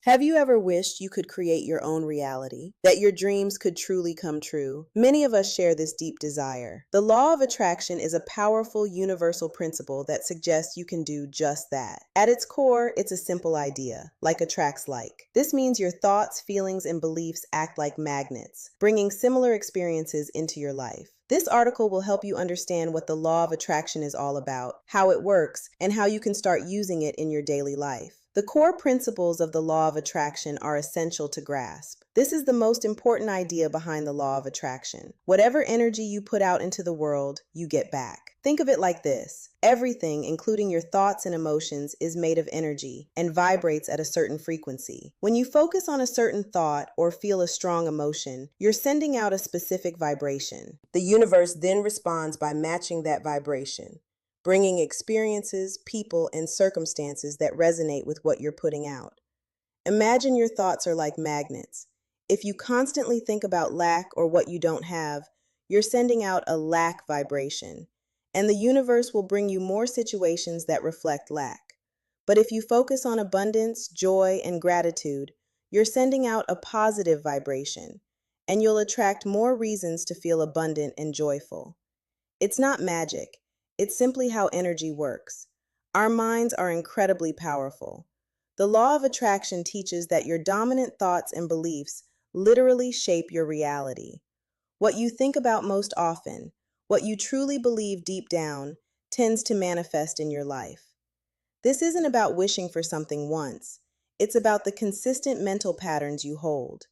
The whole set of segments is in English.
Have you ever wished you could create your own reality, that your dreams could truly come true? Many of us share this deep desire. The law of attraction is a powerful universal principle that suggests you can do just that. At its core, it's a simple idea, like attracts like. This means your thoughts, feelings, and beliefs act like magnets, bringing similar experiences into your life. This article will help you understand what the law of attraction is all about, how it works, and how you can start using it in your daily life. The core principles of the law of attraction are essential to grasp. This is the most important idea behind the law of attraction. Whatever energy you put out into the world, you get back. Think of it like this. Everything, including your thoughts and emotions, is made of energy and vibrates at a certain frequency. When you focus on a certain thought or feel a strong emotion, you're sending out a specific vibration. The universe then responds by matching that vibration, bringing experiences, people, and circumstances that resonate with what you're putting out. Imagine your thoughts are like magnets. If you constantly think about lack or what you don't have, you're sending out a lack vibration, and the universe will bring you more situations that reflect lack. But if you focus on abundance, joy, and gratitude, you're sending out a positive vibration, and you'll attract more reasons to feel abundant and joyful. It's not magic. It's simply how energy works. Our minds are incredibly powerful. The law of attraction teaches that your dominant thoughts and beliefs literally shape your reality. What you think about most often, what you truly believe deep down, tends to manifest in your life. This isn't about wishing for something once. It's about the consistent mental patterns you hold.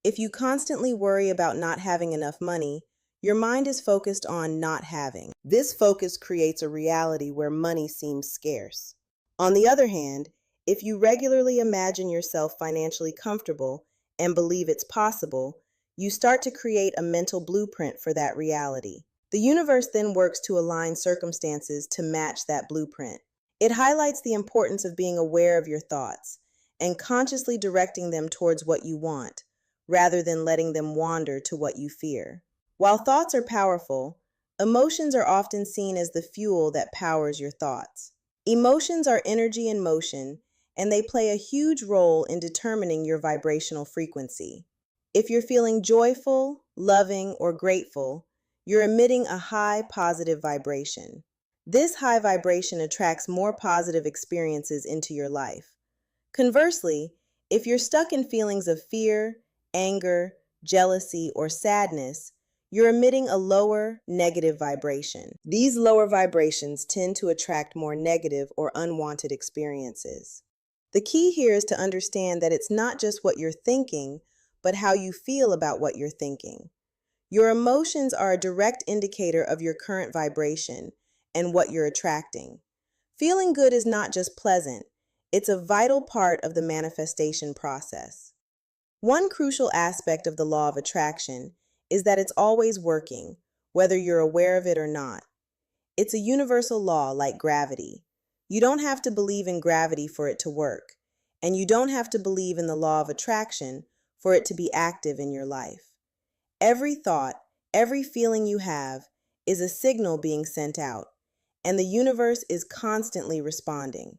If you constantly worry about not having enough money, your mind is focused on not having. This focus creates a reality where money seems scarce. On the other hand, if you regularly imagine yourself financially comfortable and believe it's possible, you start to create a mental blueprint for that reality. The universe then works to align circumstances to match that blueprint. It highlights the importance of being aware of your thoughts and consciously directing them towards what you want, rather than letting them wander to what you fear. While thoughts are powerful, emotions are often seen as the fuel that powers your thoughts. Emotions are energy in motion, and they play a huge role in determining your vibrational frequency. If you're feeling joyful, loving, or grateful, you're emitting a high positive vibration. This high vibration attracts more positive experiences into your life. Conversely, if you're stuck in feelings of fear, anger, jealousy, or sadness, you're emitting a lower, negative vibration. These lower vibrations tend to attract more negative or unwanted experiences. The key here is to understand that it's not just what you're thinking, but how you feel about what you're thinking. Your emotions are a direct indicator of your current vibration and what you're attracting. Feeling good is not just pleasant, it's a vital part of the manifestation process. One crucial aspect of the law of attraction is that it's always working, whether you're aware of it or not. It's a universal law like gravity. You don't have to believe in gravity for it to work, and you don't have to believe in the law of attraction for it to be active in your life. Every thought, every feeling you have is a signal being sent out, and the universe is constantly responding.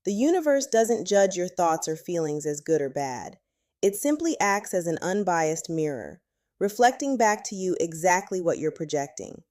The universe doesn't judge your thoughts or feelings as good or bad. It simply acts as an unbiased mirror, reflecting back to you exactly what you're projecting.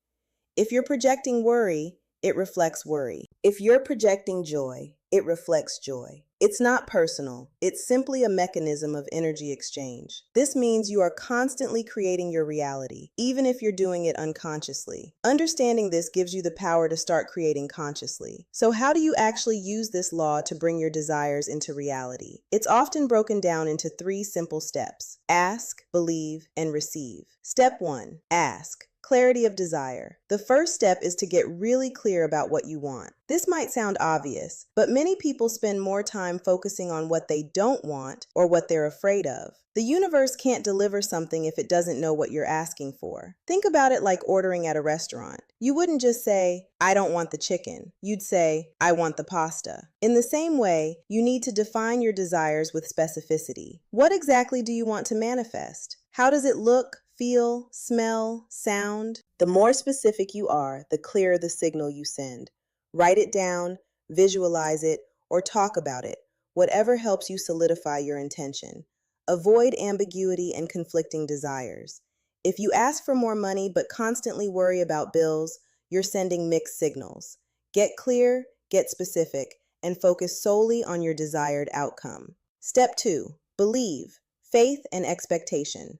If you're projecting worry, it reflects worry. If you're projecting joy, it reflects joy. It's not personal. It's simply a mechanism of energy exchange. This means you are constantly creating your reality, even if you're doing it unconsciously. Understanding this gives you the power to start creating consciously. So how do you actually use this law to bring your desires into reality? It's often broken down into 3 simple steps: ask, believe, and receive. Step 1, ask. Clarity of desire. The first step is to get really clear about what you want. This might sound obvious, but many people spend more time focusing on what they don't want or what they're afraid of. The universe can't deliver something if it doesn't know what you're asking for. Think about it like ordering at a restaurant. You wouldn't just say, "I don't want the chicken." You'd say, "I want the pasta." In the same way, you need to define your desires with specificity. What exactly do you want to manifest? How does it look, feel, smell, sound? The more specific you are, the clearer the signal you send. Write it down, visualize it, or talk about it. whatever helps you solidify your intention. Avoid ambiguity and conflicting desires. If you ask for more money but constantly worry about bills, you're sending mixed signals. Get clear, get specific, and focus solely on your desired outcome. Step 2. Believe, faith, and expectation.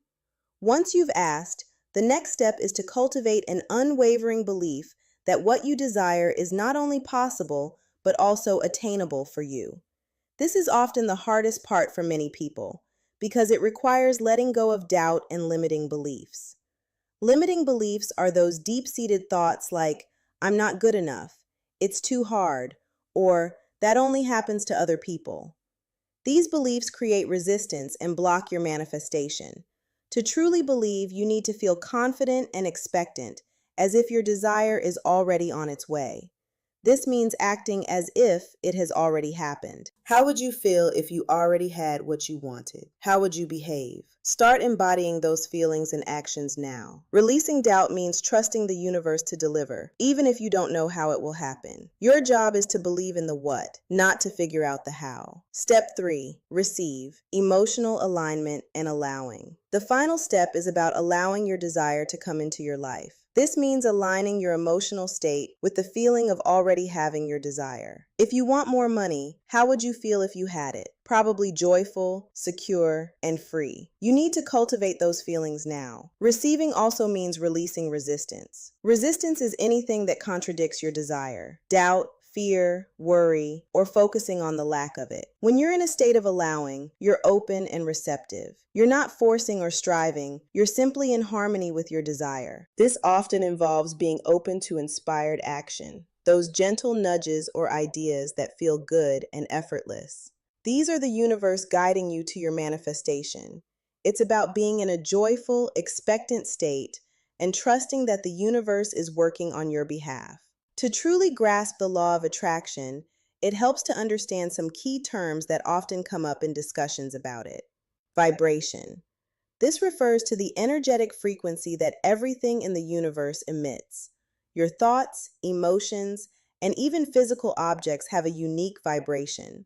Once you've asked, the next step is to cultivate an unwavering belief that what you desire is not only possible, but also attainable for you. This is often the hardest part for many people because it requires letting go of doubt and limiting beliefs. Limiting beliefs are those deep-seated thoughts like, I'm not good enough, it's too hard, or that only happens to other people. These beliefs create resistance and block your manifestation. To truly believe, you need to feel confident and expectant, as if your desire is already on its way. This means acting as if it has already happened. How would you feel if you already had what you wanted? How would you behave? Start embodying those feelings and actions now. Releasing doubt means trusting the universe to deliver, even if you don't know how it will happen. Your job is to believe in the what, not to figure out the how. Step 3. Receive. Emotional alignment and allowing. The final step is about allowing your desire to come into your life. This means aligning your emotional state with the feeling of already having your desire. If you want more money, how would you feel if you had it? Probably joyful, secure, and free. You need to cultivate those feelings now. Receiving also means releasing resistance. Resistance is anything that contradicts your desire. Doubt, fear, worry, or focusing on the lack of it. When you're in a state of allowing, you're open and receptive. You're not forcing or striving, you're simply in harmony with your desire. This often involves being open to inspired action, those gentle nudges or ideas that feel good and effortless. These are the universe guiding you to your manifestation. It's about being in a joyful, expectant state and trusting that the universe is working on your behalf. To truly grasp the law of attraction, it helps to understand some key terms that often come up in discussions about it. Vibration. This refers to the energetic frequency that everything in the universe emits. Your thoughts, emotions, and even physical objects have a unique vibration.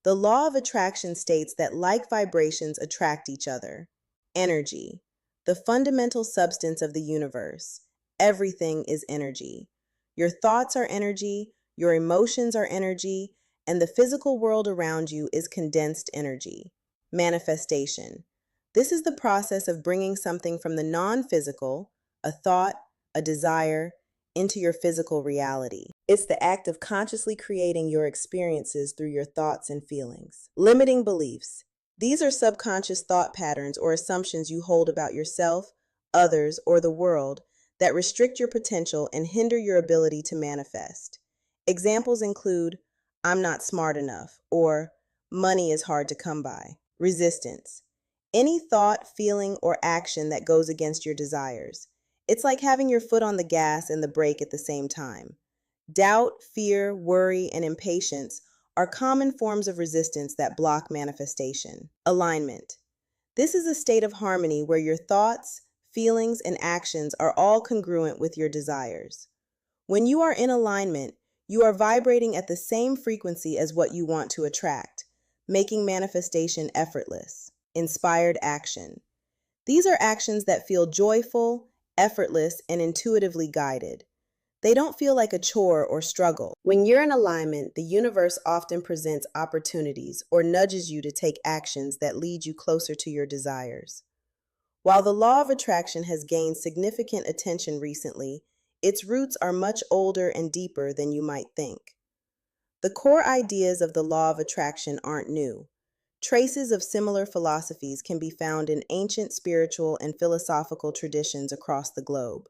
The law of attraction states that like vibrations attract each other. Energy. The fundamental substance of the universe. Everything is energy. Your thoughts are energy, your emotions are energy, and the physical world around you is condensed energy. Manifestation. This is the process of bringing something from the non-physical, a thought, a desire, into your physical reality. It's the act of consciously creating your experiences through your thoughts and feelings. Limiting beliefs. These are subconscious thought patterns or assumptions you hold about yourself, others, or the world that restrict your potential and hinder your ability to manifest. Examples include, I'm not smart enough, or money is hard to come by. Resistance. Any thought, feeling, or action that goes against your desires. It's like having your foot on the gas and the brake at the same time. Doubt, fear, worry, and impatience are common forms of resistance that block manifestation. Alignment. This is a state of harmony where your thoughts, feelings, and actions are all congruent with your desires. When you are in alignment, you are vibrating at the same frequency as what you want to attract, making manifestation effortless. Inspired action. These are actions that feel joyful, effortless, and intuitively guided. They don't feel like a chore or struggle. When you're in alignment, the universe often presents opportunities or nudges you to take actions that lead you closer to your desires. While the law of attraction has gained significant attention recently, its roots are much older and deeper than you might think. The core ideas of the law of attraction aren't new. Traces of similar philosophies can be found in ancient spiritual and philosophical traditions across the globe.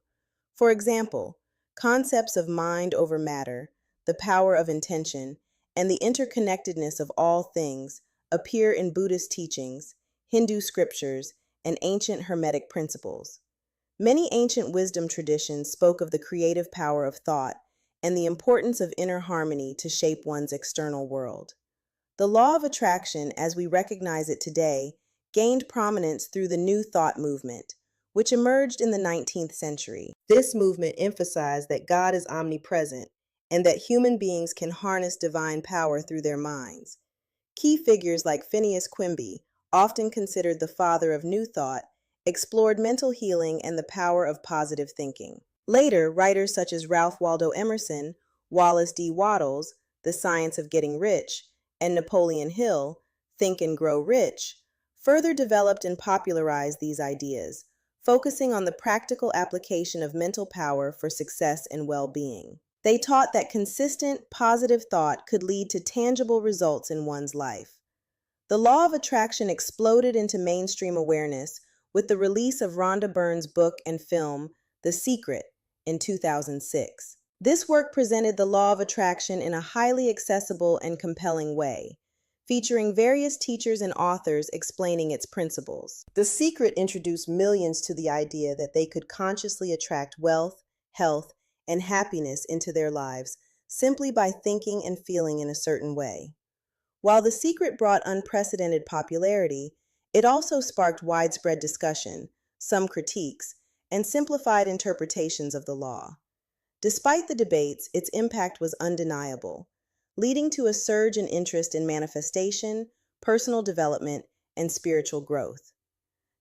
For example, concepts of mind over matter, the power of intention, and the interconnectedness of all things appear in Buddhist teachings, Hindu scriptures, and ancient Hermetic principles. Many ancient wisdom traditions spoke of the creative power of thought and the importance of inner harmony to shape one's external world. The law of attraction, as we recognize it today, gained prominence through the New Thought movement, which emerged in the 19th century. This movement emphasized that God is omnipresent and that human beings can harness divine power through their minds. Key figures like Phineas Quimby, often considered the father of New Thought, explored mental healing and the power of positive thinking. Later, writers such as Ralph Waldo Emerson, Wallace D. Wattles, The Science of Getting Rich, and Napoleon Hill, Think and Grow Rich, further developed and popularized these ideas, focusing on the practical application of mental power for success and well-being. They taught that consistent, positive thought could lead to tangible results in one's life. The law of attraction exploded into mainstream awareness with the release of Rhonda Byrne's book and film, The Secret, in 2006. This work presented the law of attraction in a highly accessible and compelling way, featuring various teachers and authors explaining its principles. The Secret introduced millions to the idea that they could consciously attract wealth, health, and happiness into their lives simply by thinking and feeling in a certain way. While The Secret brought unprecedented popularity, it also sparked widespread discussion, some critiques, and simplified interpretations of the law. Despite the debates, its impact was undeniable, leading to a surge in interest in manifestation, personal development, and spiritual growth.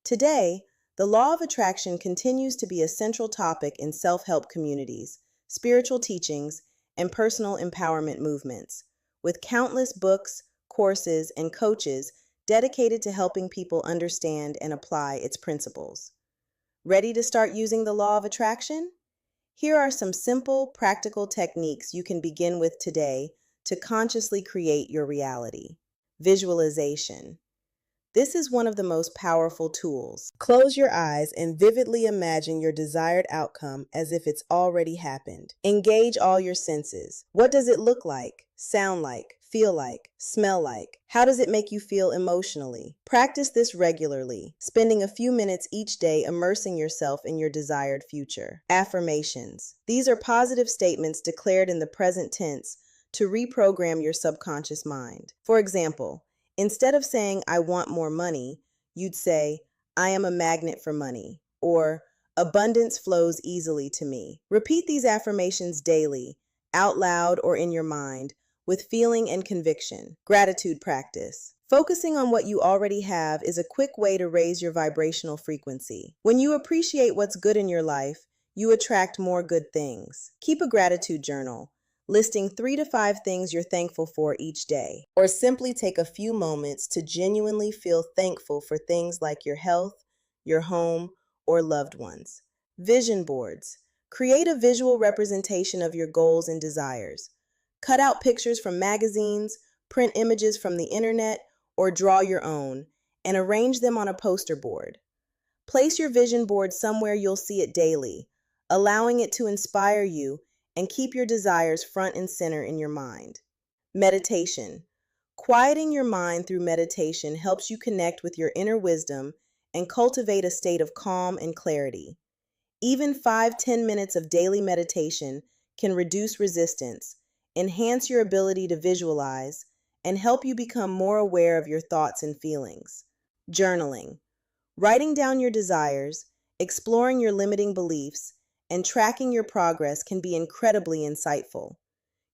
Today, the law of attraction continues to be a central topic in self-help communities, spiritual teachings, and personal empowerment movements, with countless books, courses, and coaches dedicated to helping people understand and apply its principles. Ready to start using the law of attraction? Here are some simple, practical techniques you can begin with today to consciously create your reality. Visualization. This is one of the most powerful tools. Close your eyes and vividly imagine your desired outcome as if it's already happened. Engage all your senses. What does it look like, sound like, feel like, smell like? How does it make you feel emotionally? Practice this regularly, spending a few minutes each day immersing yourself in your desired future. Affirmations. These are positive statements declared in the present tense to reprogram your subconscious mind. For example, instead of saying, "I want more money," you'd say, "I am a magnet for money," or "Abundance flows easily to me." Repeat these affirmations daily, out loud or in your mind, with feeling and conviction. Gratitude practice. Focusing on what you already have is a quick way to raise your vibrational frequency. When you appreciate what's good in your life, you attract more good things. Keep a gratitude journal, listing 3 to 5 things you're thankful for each day. Or simply take a few moments to genuinely feel thankful for things like your health, your home, or loved ones. Vision boards. Create a visual representation of your goals and desires. Cut out pictures from magazines, print images from the internet, or draw your own, and arrange them on a poster board. Place your vision board somewhere you'll see it daily, allowing it to inspire you and keep your desires front and center in your mind. Meditation. Quieting your mind through meditation helps you connect with your inner wisdom and cultivate a state of calm and clarity. Even 5-10 minutes of daily meditation can reduce resistance, enhance your ability to visualize, and help you become more aware of your thoughts and feelings. Journaling. Writing down your desires, exploring your limiting beliefs, and tracking your progress can be incredibly insightful.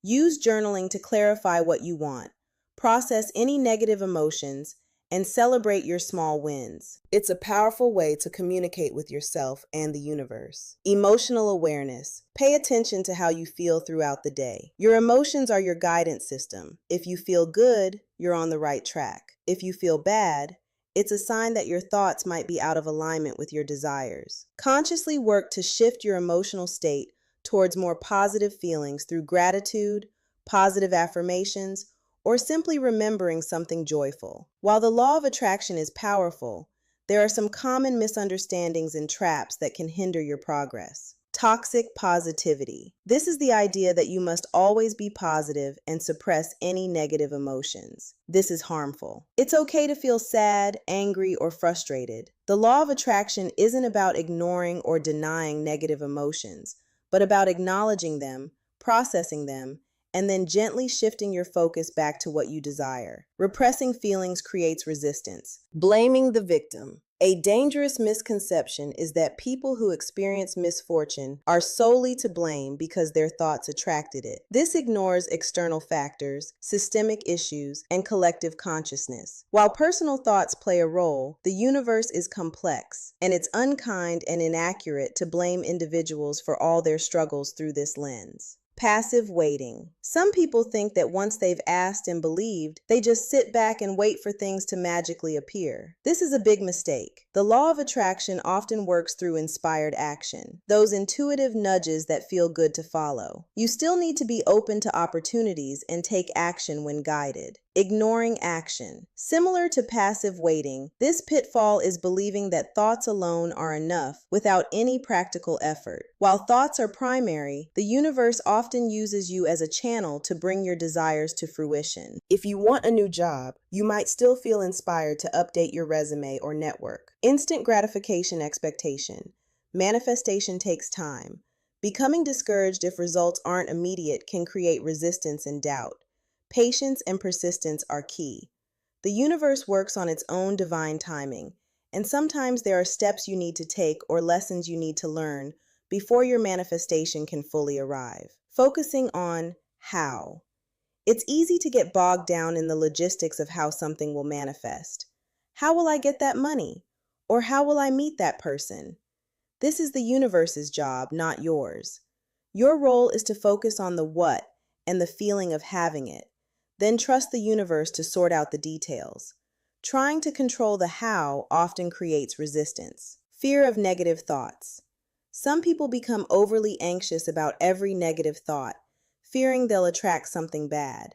Use journaling to clarify what you want, process any negative emotions, and celebrate your small wins. It's a powerful way to communicate with yourself and the universe. Emotional awareness. Pay attention to how you feel throughout the day. Your emotions are your guidance system. If you feel good, you're on the right track. If you feel bad, it's a sign that your thoughts might be out of alignment with your desires. Consciously work to shift your emotional state towards more positive feelings through gratitude, positive affirmations, or simply remembering something joyful. While the law of attraction is powerful, there are some common misunderstandings and traps that can hinder your progress. Toxic positivity. This is the idea that you must always be positive and suppress any negative emotions. This is harmful. It's okay to feel sad, angry, or frustrated. The law of attraction isn't about ignoring or denying negative emotions, but about acknowledging them, processing them, and then gently shifting your focus back to what you desire. Repressing feelings creates resistance. Blaming the victim. A dangerous misconception is that people who experience misfortune are solely to blame because their thoughts attracted it. This ignores external factors, systemic issues, and collective consciousness. While personal thoughts play a role, the universe is complex, and it's unkind and inaccurate to blame individuals for all their struggles through this lens. Passive waiting. Some people think that once they've asked and believed, they just sit back and wait for things to magically appear. This is a big mistake. The law of attraction often works through inspired action, those intuitive nudges that feel good to follow. You still need to be open to opportunities and take action when guided. Ignoring action. Similar to passive waiting, this pitfall is believing that thoughts alone are enough without any practical effort. While thoughts are primary, the universe often uses you as a channel to bring your desires to fruition. If you want a new job, you might still feel inspired to update your resume or network. Instant gratification expectation. Manifestation takes time. Becoming discouraged if results aren't immediate can create resistance and doubt. Patience and persistence are key. The universe works on its own divine timing, and sometimes there are steps you need to take or lessons you need to learn before your manifestation can fully arrive. Focusing on how. It's easy to get bogged down in the logistics of how something will manifest. How will I get that money? Or how will I meet that person? This is the universe's job, not yours. Your role is to focus on the what and the feeling of having it. Then trust the universe to sort out the details. Trying to control the how often creates resistance. Fear of negative thoughts. Some people become overly anxious about every negative thought, fearing they'll attract something bad.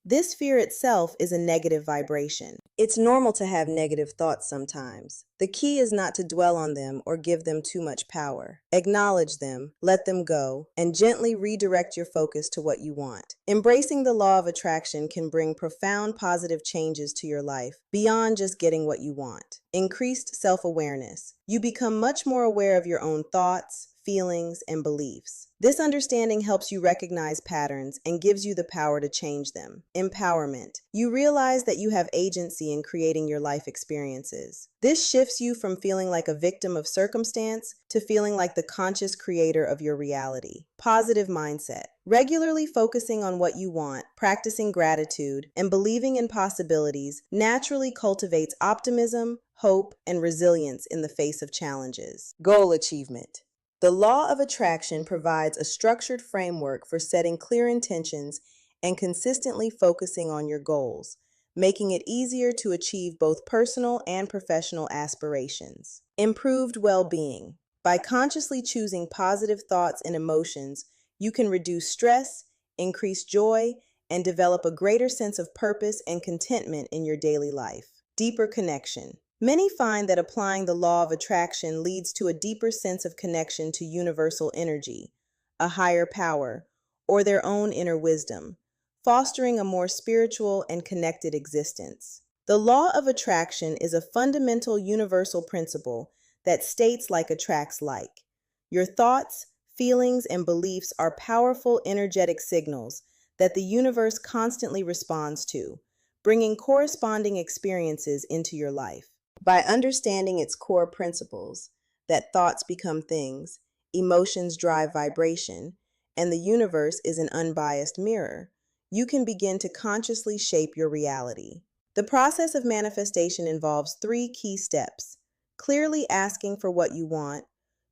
This fear itself is a negative vibration. It's normal to have negative thoughts sometimes. The key is not to dwell on them or give them too much power. Acknowledge them, let them go, and gently redirect your focus to what you want. Embracing the law of attraction can bring profound positive changes to your life beyond just getting what you want. Increased self-awareness. You become much more aware of your own thoughts, feelings, and beliefs. This understanding helps you recognize patterns and gives you the power to change them. Empowerment. You realize that you have agency in creating your life experiences. This shifts you from feeling like a victim of circumstance to feeling like the conscious creator of your reality. Positive mindset. Regularly focusing on what you want, practicing gratitude, and believing in possibilities naturally cultivates optimism, hope, and resilience in the face of challenges. Goal achievement. The law of attraction provides a structured framework for setting clear intentions and consistently focusing on your goals, making it easier to achieve both personal and professional aspirations. Improved well-being. By consciously choosing positive thoughts and emotions, you can reduce stress, increase joy, and develop a greater sense of purpose and contentment in your daily life. Deeper connection. Many find that applying the law of attraction leads to a deeper sense of connection to universal energy, a higher power, or their own inner wisdom, fostering a more spiritual and connected existence. The law of attraction is a fundamental universal principle that states like attracts like. Your thoughts, feelings, and beliefs are powerful energetic signals that the universe constantly responds to, bringing corresponding experiences into your life. By understanding its core principles, that thoughts become things, emotions drive vibration, and the universe is an unbiased mirror, you can begin to consciously shape your reality. The process of manifestation involves 3 key steps: clearly asking for what you want,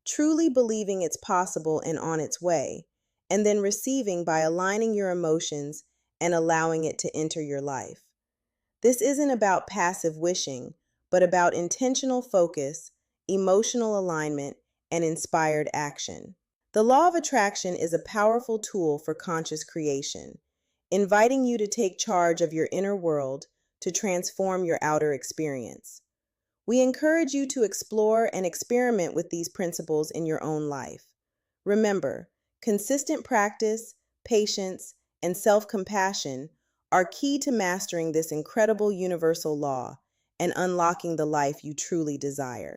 truly believing it's possible and on its way, and then receiving by aligning your emotions and allowing it to enter your life. This isn't about passive wishing, but about intentional focus, emotional alignment, and inspired action. The law of attraction is a powerful tool for conscious creation, inviting you to take charge of your inner world to transform your outer experience. We encourage you to explore and experiment with these principles in your own life. Remember, consistent practice, patience, and self-compassion are key to mastering this incredible universal law and unlocking the life you truly desire.